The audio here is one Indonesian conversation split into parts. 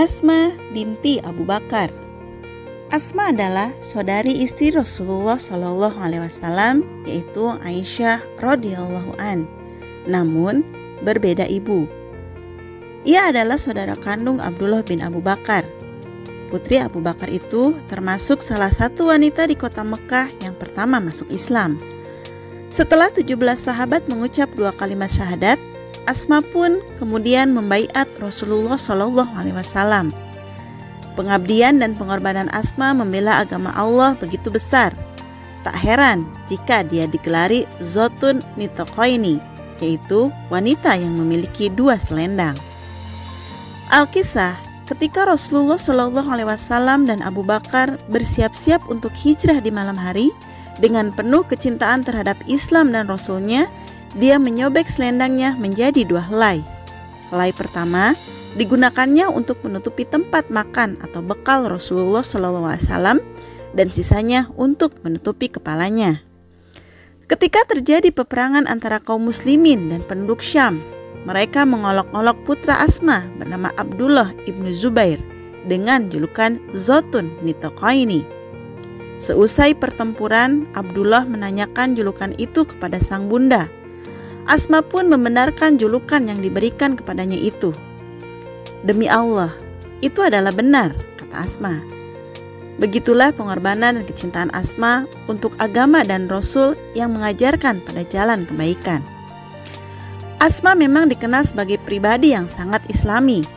Asma binti Abu Bakar. Asma adalah saudari istri Rasulullah Shallallahu Alaihi Wasallam, yaitu Aisyah radhiyallahu an. Namun berbeda ibu. Ia adalah saudara kandung Abdullah bin Abu Bakar. Putri Abu Bakar itu termasuk salah satu wanita di kota Mekah yang pertama masuk Islam. Setelah 17 sahabat mengucap 2 kalimat syahadat, Asma pun kemudian membaiat Rasulullah Shallallahu Alaihi Wasallam. Pengabdian dan pengorbanan Asma membela agama Allah begitu besar. Tak heran jika dia digelari Zotun Nitokoini, yaitu wanita yang memiliki 2 selendang. Alkisah, ketika Rasulullah Shallallahu Alaihi Wasallam dan Abu Bakar bersiap-siap untuk hijrah di malam hari dengan penuh kecintaan terhadap Islam dan Rasulnya, dia menyobek selendangnya menjadi 2 helai. Helai pertama digunakannya untuk menutupi tempat makan atau bekal Rasulullah SAW dan sisanya untuk menutupi kepalanya. Ketika terjadi peperangan antara kaum muslimin dan penduduk Syam, mereka mengolok-olok putra Asma bernama Abdullah ibnu Zubair dengan julukan Zotun Nitokoini. Seusai pertempuran, Abdullah menanyakan julukan itu kepada sang bunda. Asma pun membenarkan julukan yang diberikan kepadanya itu. Demi Allah, itu adalah benar, kata Asma. Begitulah pengorbanan dan kecintaan Asma untuk agama dan Rasul yang mengajarkan pada jalan kebaikan. Asma memang dikenal sebagai pribadi yang sangat Islami.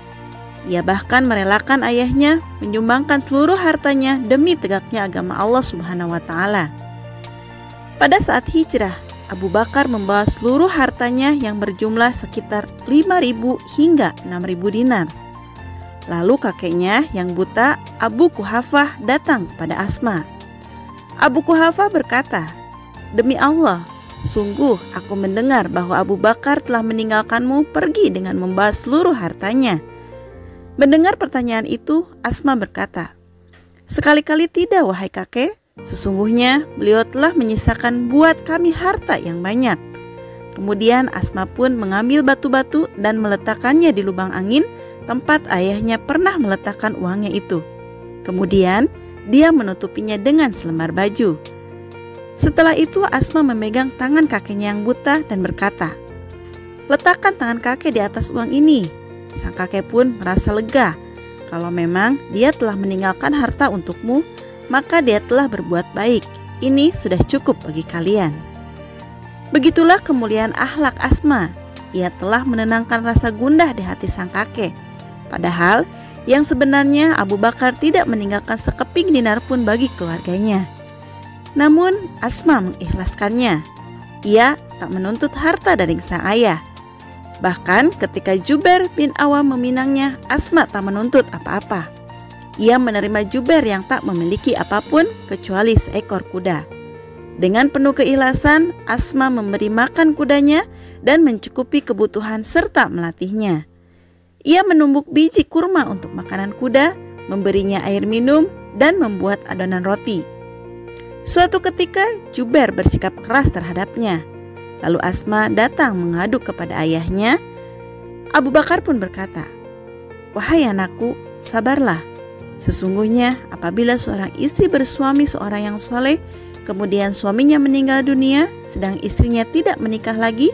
Ia bahkan merelakan ayahnya menyumbangkan seluruh hartanya demi tegaknya agama Allah Subhanahu wa Ta'ala. Pada saat hijrah, Abu Bakar membawa seluruh hartanya yang berjumlah sekitar 5.000 hingga 6.000 dinar. Lalu kakeknya yang buta, Abu Kuhafah, datang kepada Asma. Abu Kuhafah berkata, "Demi Allah, sungguh aku mendengar bahwa Abu Bakar telah meninggalkanmu pergi dengan membawa seluruh hartanya." Mendengar pertanyaan itu, Asma berkata, "Sekali-kali tidak, wahai kakek. Sesungguhnya beliau telah menyisakan buat kami harta yang banyak." Kemudian Asma pun mengambil batu-batu dan meletakkannya di lubang angin tempat ayahnya pernah meletakkan uangnya itu. Kemudian dia menutupinya dengan selembar baju. Setelah itu Asma memegang tangan kakeknya yang buta dan berkata, "Letakkan tangan kakek di atas uang ini." Sang kakek pun merasa lega. Kalau memang dia telah meninggalkan harta untukmu, maka dia telah berbuat baik. Ini sudah cukup bagi kalian. Begitulah kemuliaan akhlak Asma. Ia telah menenangkan rasa gundah di hati sang kakek. Padahal yang sebenarnya Abu Bakar tidak meninggalkan sekeping dinar pun bagi keluarganya. Namun Asma mengikhlaskannya. Ia tak menuntut harta dari sang ayah. Bahkan ketika Jubair bin Awam meminangnya, Asma tak menuntut apa-apa. Ia menerima Jubair yang tak memiliki apapun kecuali seekor kuda. Dengan penuh keikhlasan, Asma memberi makan kudanya dan mencukupi kebutuhan serta melatihnya. Ia menumbuk biji kurma untuk makanan kuda, memberinya air minum, dan membuat adonan roti. Suatu ketika, Jubair bersikap keras terhadapnya. Lalu Asma datang mengadu kepada ayahnya. Abu Bakar pun berkata, "Wahai anakku, sabarlah. Sesungguhnya apabila seorang istri bersuami seorang yang soleh, kemudian suaminya meninggal dunia, sedang istrinya tidak menikah lagi,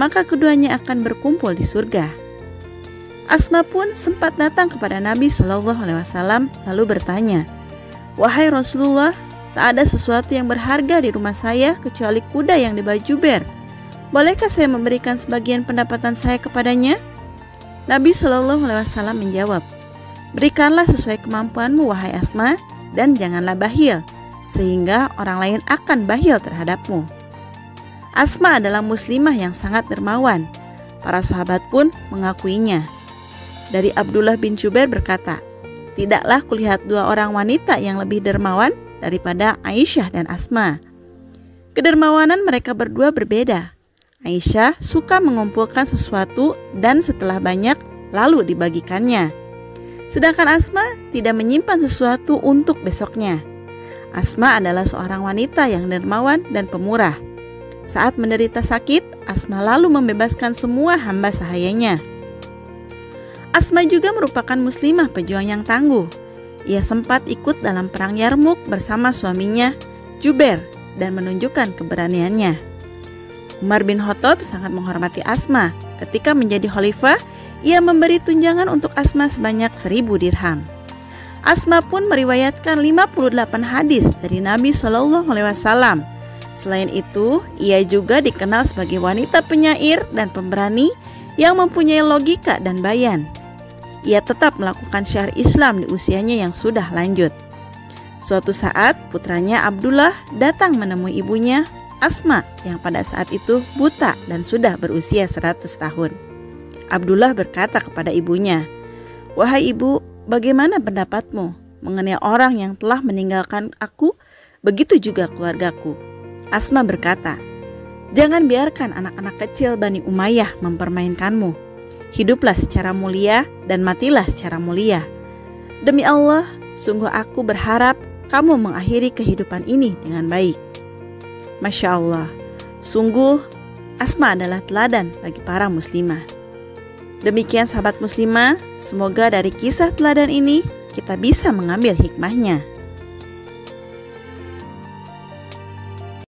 maka keduanya akan berkumpul di surga." Asma pun sempat datang kepada Nabi Shallallahu Alaihi Wasallam lalu bertanya, "Wahai Rasulullah, tak ada sesuatu yang berharga di rumah saya kecuali kuda yang dibawa Jubair. Bolehkah saya memberikan sebagian pendapatan saya kepadanya?" Nabi Shallallahu Alaihi Wasallam menjawab, "Berikanlah sesuai kemampuanmu, wahai Asma, dan janganlah bakhil, sehingga orang lain akan bakhil terhadapmu." Asma adalah muslimah yang sangat dermawan. Para sahabat pun mengakuinya. Dari Abdullah bin Jubair berkata, "Tidaklah kulihat 2 orang wanita yang lebih dermawan daripada Aisyah dan Asma." Kedermawanan mereka berdua berbeda. Aisyah suka mengumpulkan sesuatu dan setelah banyak lalu dibagikannya. Sedangkan Asma tidak menyimpan sesuatu untuk besoknya. Asma adalah seorang wanita yang dermawan dan pemurah. Saat menderita sakit, Asma lalu membebaskan semua hamba sahayanya. Asma juga merupakan muslimah pejuang yang tangguh. Ia sempat ikut dalam perang Yarmuk bersama suaminya Jubair dan menunjukkan keberaniannya. Umar bin Khattab sangat menghormati Asma. Ketika menjadi khalifah, ia memberi tunjangan untuk Asma sebanyak 1000 dirham. Asma pun meriwayatkan 58 hadis dari Nabi SAW. Selain itu, ia juga dikenal sebagai wanita penyair dan pemberani yang mempunyai logika dan bayan. Ia tetap melakukan syiar Islam di usianya yang sudah lanjut. Suatu saat, putranya Abdullah datang menemui ibunya, Asma, yang pada saat itu buta dan sudah berusia 100 tahun. Abdullah berkata kepada ibunya, "Wahai ibu, bagaimana pendapatmu mengenai orang yang telah meninggalkan aku, begitu juga keluargaku?" Asma berkata, "Jangan biarkan anak-anak kecil Bani Umayyah mempermainkanmu. Hiduplah secara mulia dan matilah secara mulia. Demi Allah, sungguh aku berharap kamu mengakhiri kehidupan ini dengan baik." Masya Allah, sungguh Asma adalah teladan bagi para muslimah. Demikian sahabat muslimah, semoga dari kisah teladan ini kita bisa mengambil hikmahnya.